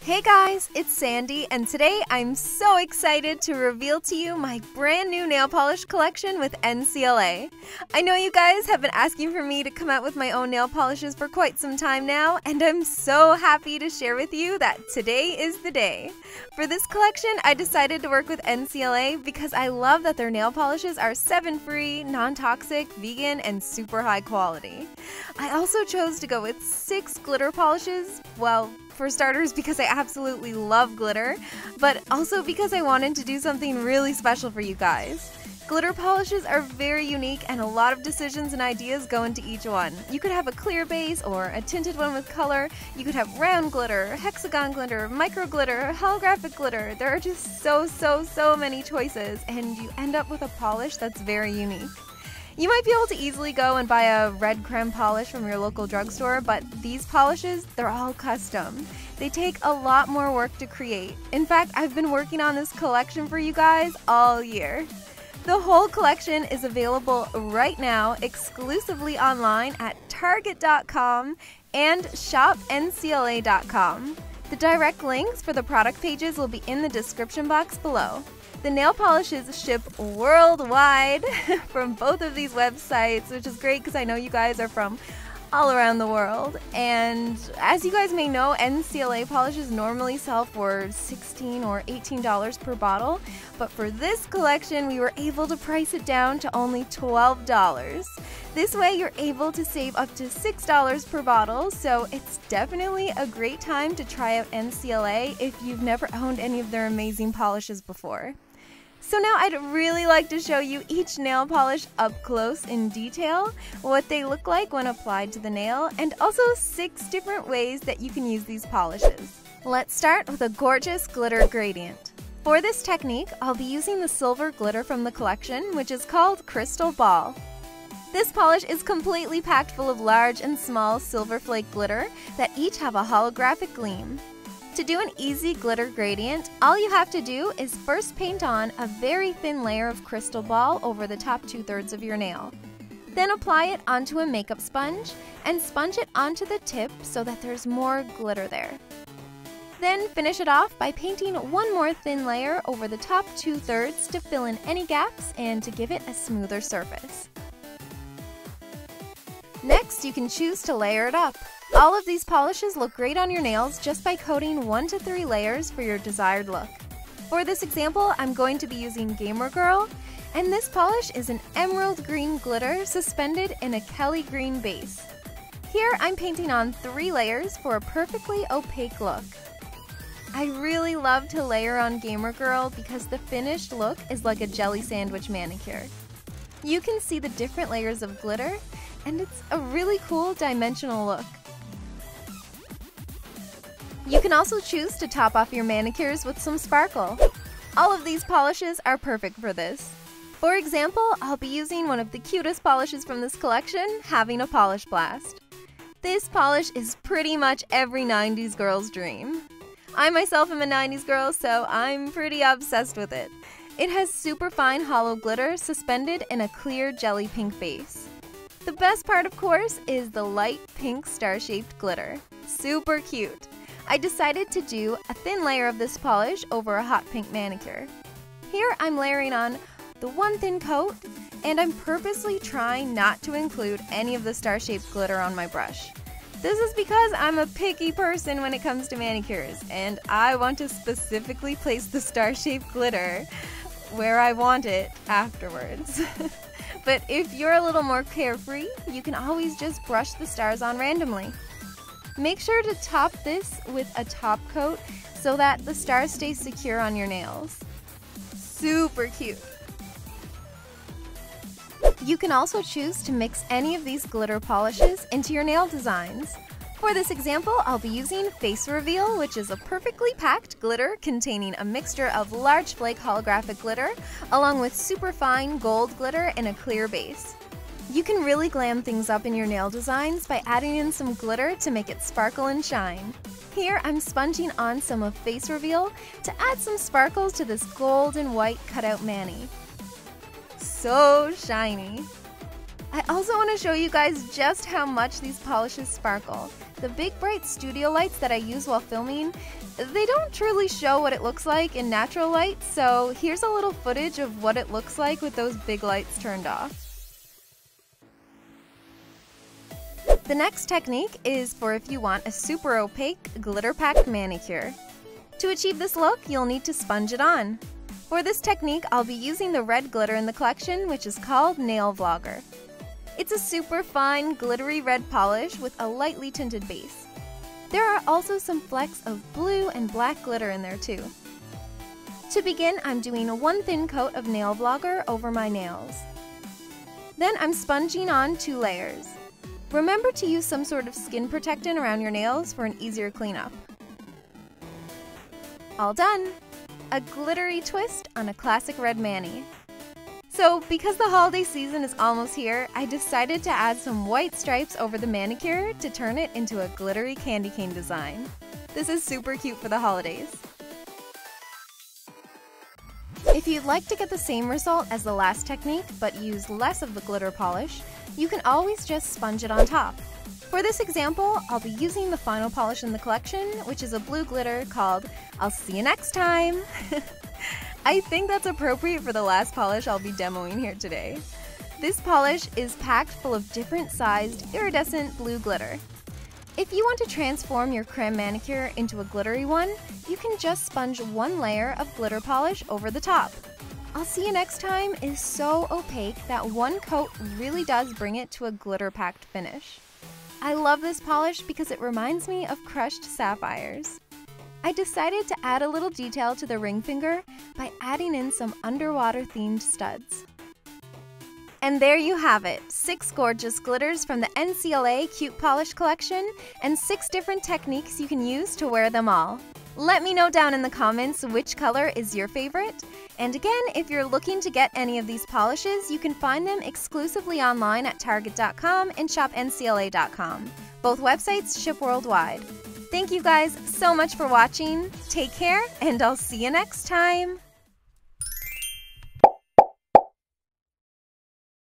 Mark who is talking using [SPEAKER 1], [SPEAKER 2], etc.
[SPEAKER 1] Hey guys, it's Sandy, and today I'm so excited to reveal to you my brand new nail polish collection with NCLA. I know you guys have been asking for me to come out with my own nail polishes for quite some time now, and I'm so happy to share with you that today is the day. For this collection, I decided to work with NCLA because I love that their nail polishes are 7-free, non-toxic, vegan, and super high quality. I also chose to go with 6 glitter polishes, well, for starters because I absolutely love glitter, but also because I wanted to do something really special for you guys. Glitter polishes are very unique and a lot of decisions and ideas go into each one. You could have a clear base or a tinted one with color. You could have round glitter, hexagon glitter, micro glitter, holographic glitter. There are just so many choices, and you end up with a polish that's very unique. You might be able to easily go and buy a red creme polish from your local drugstore, but these polishes, they're all custom. They take a lot more work to create. In fact, I've been working on this collection for you guys all year. The whole collection is available right now exclusively online at Target.com and ShopNCLA.com. The direct links for the product pages will be in the description box below. The nail polishes ship worldwide from both of these websites, which is great because I know you guys are from all around the world. And as you guys may know, NCLA polishes normally sell for $16 or $18 per bottle, but for this collection we were able to price it down to only $12. This way you're able to save up to $6 per bottle, so it's definitely a great time to try out NCLA if you've never owned any of their amazing polishes before. So now I'd really like to show you each nail polish up close in detail, what they look like when applied to the nail, and also 6 different ways that you can use these polishes. Let's start with a gorgeous glitter gradient. For this technique, I'll be using the silver glitter from the collection, which is called Crystal Ball. This polish is completely packed full of large and small silver flake glitter that each have a holographic gleam. To do an easy glitter gradient, all you have to do is first paint on a very thin layer of Crystal Ball over the top 2/3 of your nail. Then apply it onto a makeup sponge and sponge it onto the tip so that there's more glitter there. Then finish it off by painting one more thin layer over the top 2/3 to fill in any gaps and to give it a smoother surface. Next, you can choose to layer it up. All of these polishes look great on your nails just by coating 1 to 3 layers for your desired look. For this example, I'm going to be using Gamer Girl, and this polish is an emerald green glitter suspended in a Kelly green base. Here I'm painting on 3 layers for a perfectly opaque look. I really love to layer on Gamer Girl because the finished look is like a jelly sandwich manicure. You can see the different layers of glitter, and it's a really cool dimensional look. You can also choose to top off your manicures with some sparkle. All of these polishes are perfect for this. For example, I'll be using one of the cutest polishes from this collection, Having a Polish Blast. This polish is pretty much every 90s girl's dream. I myself am a 90s girl, so I'm pretty obsessed with it. It has super fine hollow glitter suspended in a clear jelly pink base. The best part, of course, is the light pink star-shaped glitter. Super cute. I decided to do a thin layer of this polish over a hot pink manicure. Here I'm layering on the one thin coat, and I'm purposely trying not to include any of the star-shaped glitter on my brush. This is because I'm a picky person when it comes to manicures, and I want to specifically place the star-shaped glitter where I want it afterwards. But if you're a little more carefree, you can always just brush the stars on randomly. Make sure to top this with a top coat so that the stars stay secure on your nails. Super cute! You can also choose to mix any of these glitter polishes into your nail designs. For this example, I'll be using Face Reveal, which is a perfectly packed glitter containing a mixture of large flake holographic glitter along with super fine gold glitter in a clear base. You can really glam things up in your nail designs by adding in some glitter to make it sparkle and shine. Here I'm sponging on some of Face Reveal to add some sparkles to this gold and white cutout mani. So shiny! I also want to show you guys just how much these polishes sparkle. The big bright studio lights that I use while filming, they don't truly show what it looks like in natural light, so here's a little footage of what it looks like with those big lights turned off. The next technique is for if you want a super opaque, glitter-packed manicure. To achieve this look, you'll need to sponge it on. For this technique, I'll be using the red glitter in the collection, which is called Nail Vlogger. It's a super fine, glittery red polish with a lightly tinted base. There are also some flecks of blue and black glitter in there too. To begin, I'm doing one thin coat of Nail Vlogger over my nails. Then I'm sponging on 2 layers. Remember to use some sort of skin protectant around your nails for an easier cleanup. All done! A glittery twist on a classic red mani. So, because the holiday season is almost here, I decided to add some white stripes over the manicure to turn it into a glittery candy cane design. This is super cute for the holidays. If you'd like to get the same result as the last technique, but use less of the glitter polish, you can always just sponge it on top. For this example, I'll be using the final polish in the collection, which is a blue glitter called I'll See You Next Time. I think that's appropriate for the last polish I'll be demoing here today. This polish is packed full of different sized iridescent blue glitter. If you want to transform your creme manicure into a glittery one, you can just sponge 1 layer of glitter polish over the top. I'll See You Next Time is so opaque that 1 coat really does bring it to a glitter-packed finish. I love this polish because it reminds me of crushed sapphires. I decided to add a little detail to the ring finger by adding in some underwater-themed studs. And there you have it, 6 gorgeous glitters from the NCLA Cutepolish collection and 6 different techniques you can use to wear them all. Let me know down in the comments which color is your favorite. And again, if you're looking to get any of these polishes, you can find them exclusively online at Target.com and ShopNCLA.com. Both websites ship worldwide. Thank you guys so much for watching. Take care, and I'll see you next time.